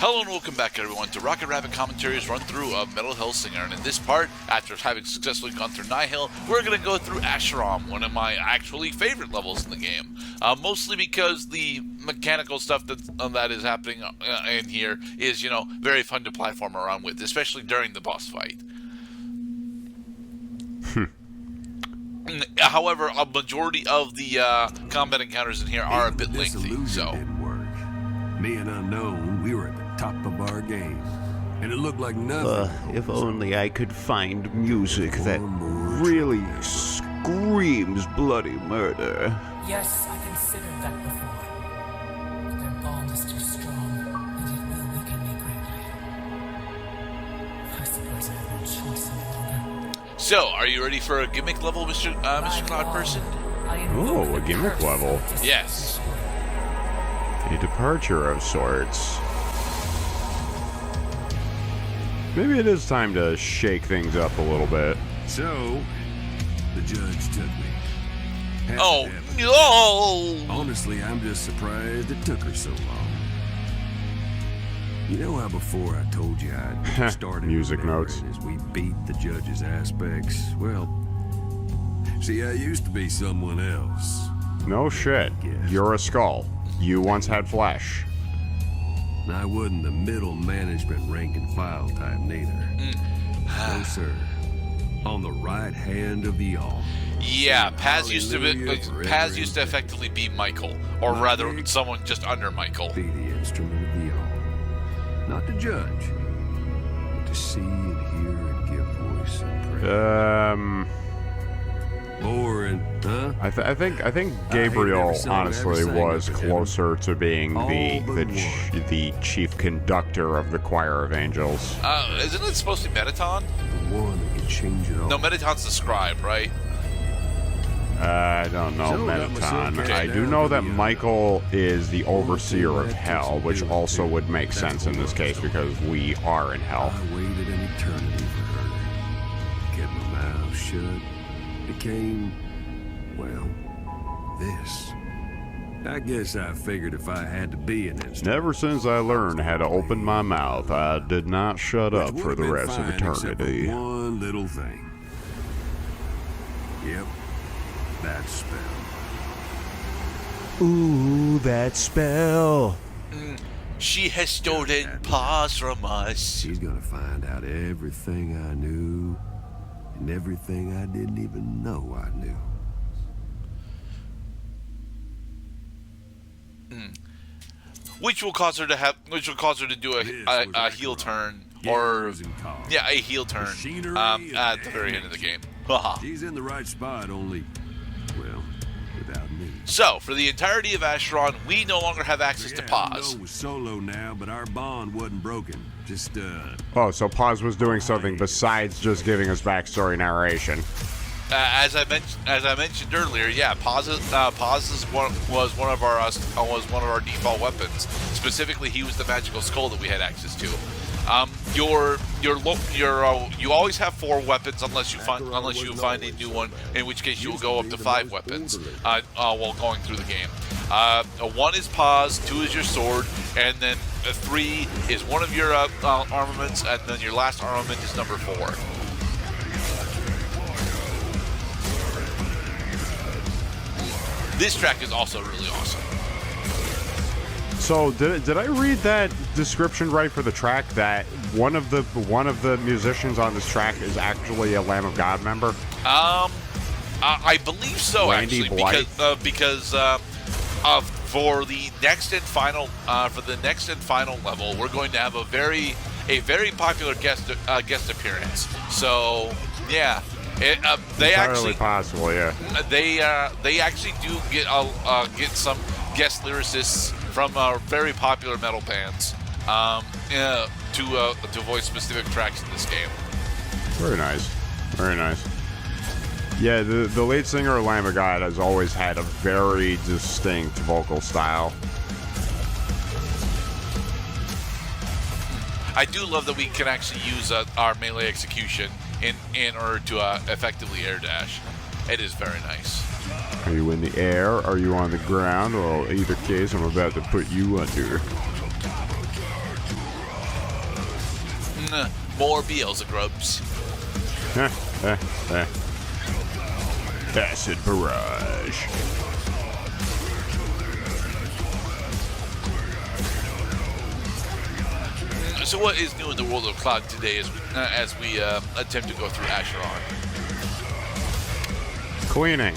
Hello and welcome back, everyone, to Rocket Rabbit Commentaries run-through of Metal Hellsinger. And in this part, after having successfully gone through Nihil, we're going to go through Acheron, one of my actually favorite levels in the game. Mostly because the mechanical stuff that is happening in here is, very fun to platform around with, especially during the boss fight. However, a majority of the combat encounters in here are a bit lengthy, so... Didn't work. Me and Unknown, we were at the top of our game, and it looked like nothing. If only I could find music that really screams bloody murder. Yes, I considered that before. But their bond is too strong, and it will weaken me greatly. I suppose I have no choice any longer. So, are you ready for a gimmick level, Mr. Cloud Person? Oh, a gimmick level. Yes. A departure of sorts. Maybe it is time to shake things up a little bit. So, the judge took me. Oh, no! Honestly, I'm just surprised it took her so long. You know how before I told you I'd started music notes as we beat the judge's aspects? Well, see, I used to be someone else. No shit. You're a skull. You once had flesh. I wasn't the middle management rank and file type neither. No, sir. On the right hand of the all. Yeah, Paz used to effectively be Michael, or rather, someone just under Michael. Be the instrument of the all, not to judge, but to see and hear and give voice and praise. Boring, huh? I think Gabriel honestly was closer to being the chief conductor of the choir of angels. Isn't it supposed to be Metaton? The one that can change it all. No, Metaton's the scribe, right? I don't know Metaton. I do know that Michael is the overseer of hell, which also would make sense in this case because we are in hell. I waited an eternity for her. Kept my mouth shut. Became, well, this. I guess I figured if I had to be an instrument. Ever since I learned how to open my mouth, I did not shut up for the rest of eternity. One little thing. Yep, that spell. Ooh, that spell. She has stolen paws from us. She's gonna find out everything I knew. And everything I didn't even know I knew. Which will cause her to do a heel turn, or a heel turn at the very end of the game. She's in the right spot, only, well, without me. So, for the entirety of Acheron, we no longer have access to Paz. I know we're solo now, but our bond wasn't broken. Just, Oh, so Paz was doing something besides just giving us backstory narration. As I mentioned earlier, yeah, Paz was one of our default weapons. Specifically, he was the magical skull that we had access to. You always have 4 weapons unless you find a new one, in which case you will go up to 5 weapons while going through the game. 1 is Paz, 2 is your sword, and then 3 is one of your armaments, and then your last armament is number 4. This track is also really awesome. So did I read that description right for the track that one of the musicians on this track is actually a Lamb of God member? I believe so, Randy actually, Blythe? because for the next and final level, we're going to have a very popular guest appearance. So yeah. They actually possible, yeah. They actually do get some guest lyricists from very popular metal bands to voice specific tracks in this game. Very nice, very nice. Yeah, the lead singer of Lamb of God has always had a very distinct vocal style. I do love that we can actually use our melee execution in order to effectively air dash. It is very nice. Are you in the air? Are you on the ground? Well, either case, I'm about to put you under. More Beelzebubs. Acid barrage. So what is new in the world of Cloud today as we attempt to go through Acheron? Cleaning.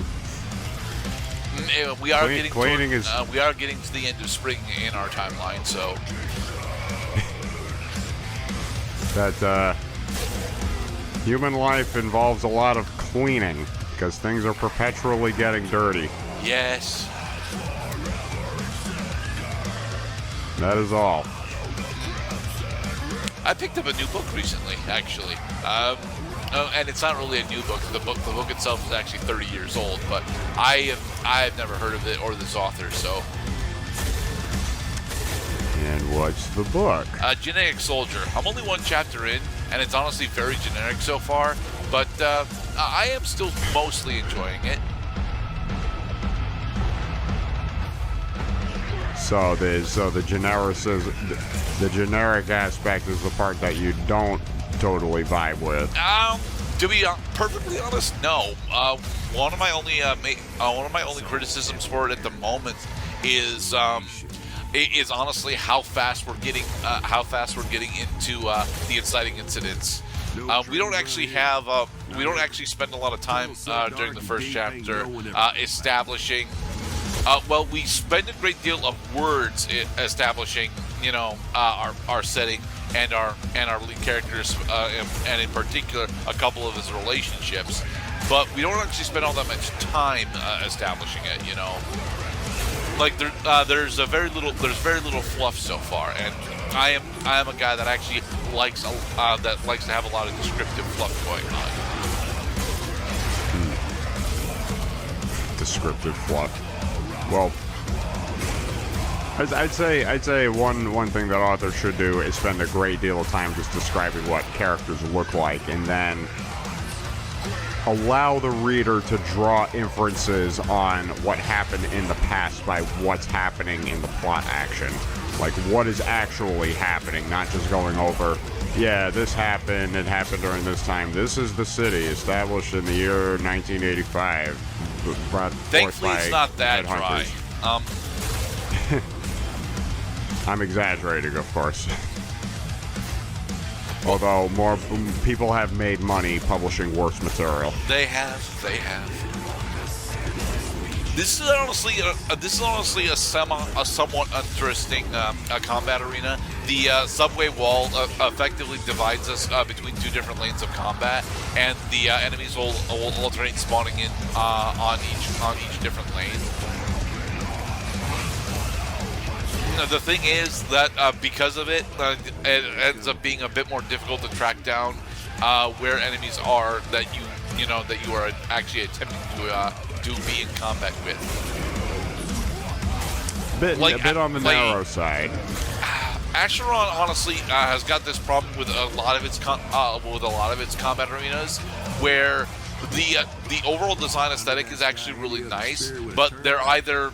We are we are getting to the end of spring in our timeline, so that human life involves a lot of cleaning because things are perpetually getting dirty. yes. That is all. I picked up a new book recently, actually. And it's not really a new book. The book itself is actually 30 years old, but I've never heard of it or this author, so. And what's the book? Genetic Soldier. I'm only one chapter in, and it's honestly very generic so far, but I am still mostly enjoying it. So the generic aspect is the part that you don't totally vibe with. To be perfectly honest, no. One of my only criticisms for it at the moment is honestly how fast we're getting into the inciting incidents. We don't actually spend a lot of time during the first chapter establishing. Well, we spend a great deal of words establishing, our setting and our lead characters, and in particular a couple of his relationships. But we don't actually spend all that much time establishing it. Like there's very little fluff so far, and I am a guy that actually likes to have a lot of descriptive fluff going on. Descriptive fluff. Well, I'd say one thing that authors should do is spend a great deal of time just describing what characters look like, and then allow the reader to draw inferences on what happened in the past by what's happening in the plot action. Like, what is actually happening, not just going over, yeah, this happened, it happened during this time. This is the city, established in the year 1985. Thankfully, it's not that dry. I'm exaggerating, of course. Although more people have made money publishing worse material. They have. This is honestly a somewhat interesting combat arena. The subway wall effectively divides us between two different lanes of combat, and the enemies will alternate spawning in on each different lane. The thing is that because of it, it ends up being a bit more difficult to track down where enemies are that you are actually attempting to be in combat with. A bit on the narrow side. Acheron honestly has got this problem with a lot of its combat arenas, where the overall design aesthetic is actually really nice, but they're either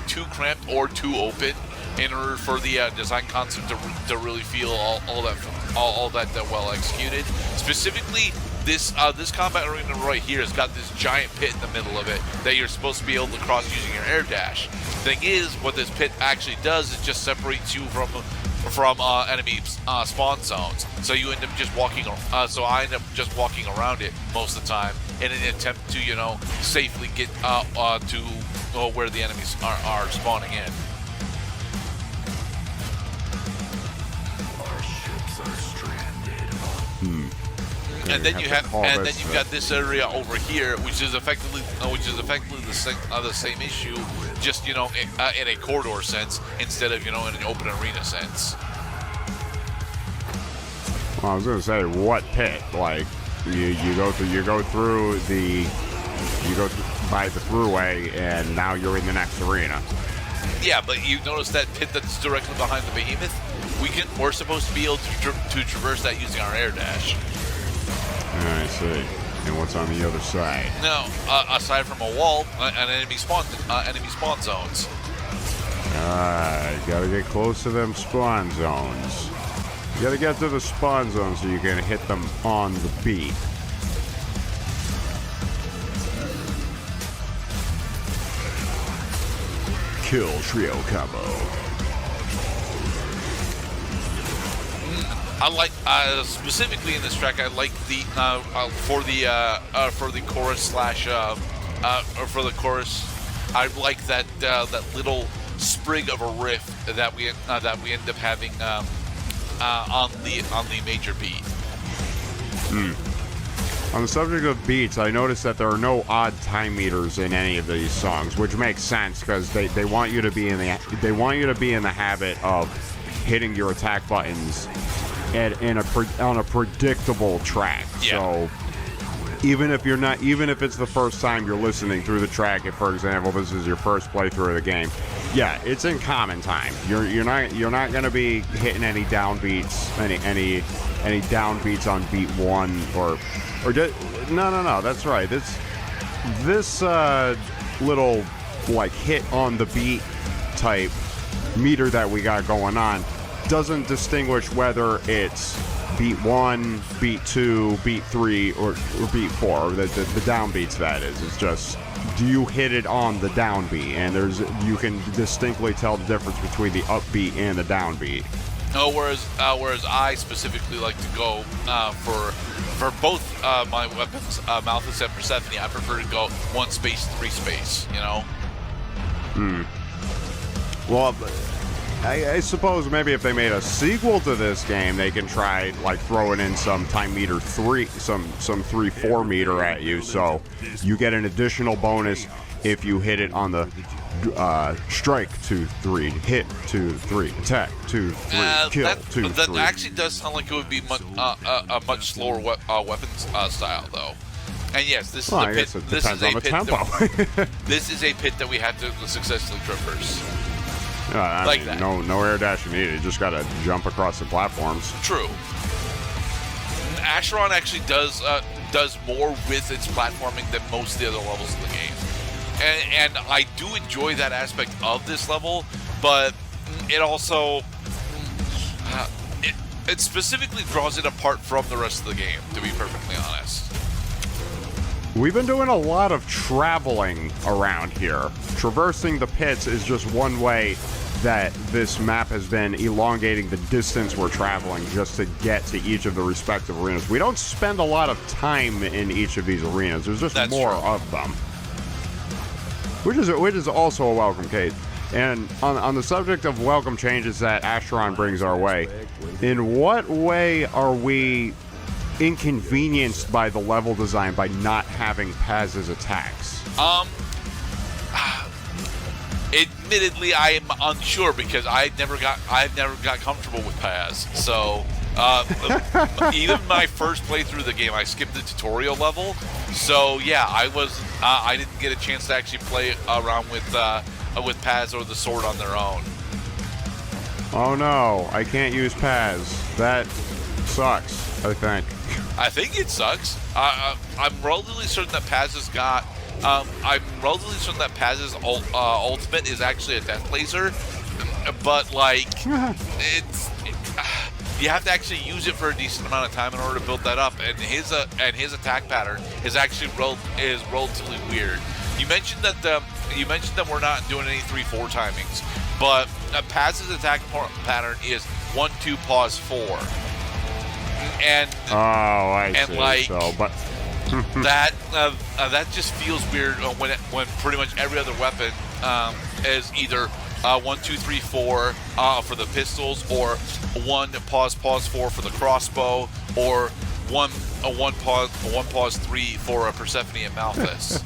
too cramped or too open in order for the design concept to really feel all that well executed. Specifically, this combat arena right here has got this giant pit in the middle of it that you're supposed to be able to cross using your air dash. Thing is, what this pit actually does is just separates you from enemy spawn zones. So you end up just walking. So I end up just walking around it most of the time in an attempt to safely get to where the enemies are spawning in. And then you've got this area over here, which is effectively the same issue, just in a corridor sense instead of in an open arena sense. Well, I was gonna say, what pit? Like you go by the throughway, and now you're in the next arena. Yeah, but you notice that pit that's directly behind the behemoth. We're supposed to be able to traverse that using our air dash. I see. And what's on the other side? No, aside from a wall, and enemy spawn zones. Gotta get close to them spawn zones. You gotta get to the spawn zone so you can hit them on the beat. Kill trio combo. I like specifically in this track. I like the for the chorus slash or for the chorus. I like that that little sprig of a riff that we end up having on the major beat. On the subject of beats, I noticed that there are no odd time meters in any of these songs, which makes sense because they want you to be in the habit of hitting your attack buttons on a predictable track. Yeah. So even if it's the first time you're listening through the track, if for example this is your first playthrough of the game, yeah, it's in common time. You're not going to be hitting any downbeats, any downbeats on beat 1 no. That's right. This little like hit on the beat type meter that we got going on doesn't distinguish whether it's beat 1, beat 2, beat 3, or beat 4, the downbeats, that is. It's just, do you hit it on the downbeat? And you can distinctly tell the difference between the upbeat and the downbeat. No, whereas I specifically like to go for both my weapons, Malthus and Persephone, I prefer to go 1 space, 3 space, you know? Well, I suppose maybe if they made a sequel to this game, they can try like throwing in some time meter 3, some 3-4 meter at you, so you get an additional bonus if you hit it on the strike 2-3, hit 2-3, attack 2-3, kill 2-3. That actually does sound like it would be a much slower weapons style, though. And yes, this is a pit. This is a pit. This is a pit that we had to successfully traverse. I mean, no air dashing needed. You just got to jump across the platforms. True. Acheron actually does more with its platforming than most of the other levels of the game, and I do enjoy that aspect of this level. But it also it specifically draws it apart from the rest of the game, to be perfectly honest. We've been doing a lot of traveling around here. Traversing the pits is just one way that this map has been elongating the distance we're traveling just to get to each of the respective arenas. We don't spend a lot of time in each of these arenas. There's just more of them. Which is also a welcome case. And on the subject of welcome changes that Acheron brings our way, in what way are we inconvenienced by the level design by not having Paz's attacks? Admittedly, I am unsure because I've never got comfortable with Paz. So even my first playthrough of the game, I skipped the tutorial level. So yeah, I didn't get a chance to actually play around with Paz or the sword on their own. Oh no, I can't use Paz. That sucks, I think. I think it sucks. I'm relatively certain that Paz has got. I'm relatively certain that Paz's ultimate is actually a death laser, but like you have to actually use it for a decent amount of time in order to build that up. And his attack pattern is actually relatively weird. You mentioned that we're not doing any 3-4 timings, but Paz's attack pattern is 1-2 pause 4. And I see. Like so, but that just feels weird when pretty much every other weapon is either 1, 2, 3, 4 for the pistols, or 1 pause 4 for the crossbow, or 1 pause 3 for a Persephone and Malthus.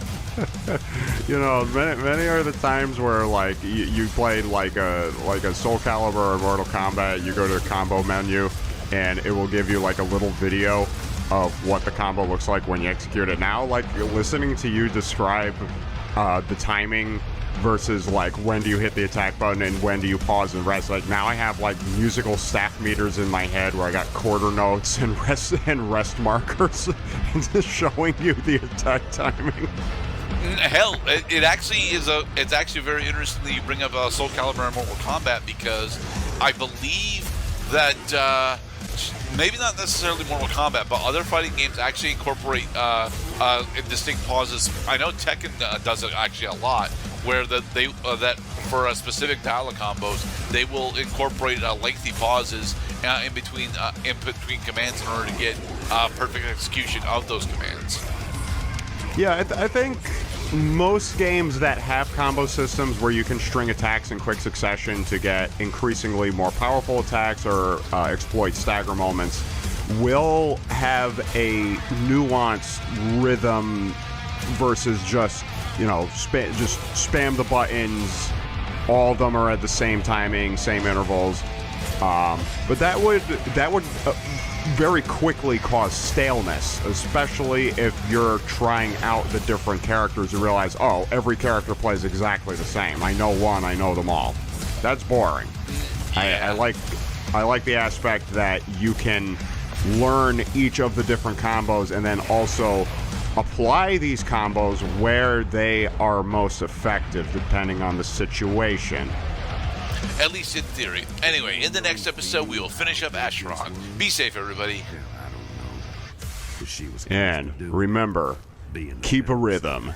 You know, many are the times where like you played like a Soul Calibur or Mortal Kombat. You go to the combo menu, and it will give you like a little video of what the combo looks like when you execute it. Now, like listening to you describe the timing versus like when do you hit the attack button and when do you pause and rest. Like now I have like musical staff meters in my head where I got quarter notes and rest markers just showing you the attack timing. Hell, it's actually very interesting that you bring up Soul Calibur and Mortal Kombat, because I believe that maybe not necessarily Mortal Kombat, but other fighting games actually incorporate distinct pauses. I know Tekken does it actually a lot, where that for specific dialogue combos, they will incorporate lengthy pauses in between commands in order to get perfect execution of those commands. Yeah, I think most games that have combo systems where you can string attacks in quick succession to get increasingly more powerful attacks or exploit stagger moments will have a nuanced rhythm versus just, just spam the buttons. All of them are at the same timing, same intervals. But that would very quickly cause staleness, especially if you're trying out the different characters and realize, oh, every character plays exactly the same. I know one, I know them all. That's boring. Yeah. I like the aspect that you can learn each of the different combos and then also apply these combos where they are most effective depending on the situation. At least in theory. Anyway, in the next episode, we will finish up Acheron. Be safe, everybody. Hell, I don't know. 'Cause she was And remember, keep a rhythm.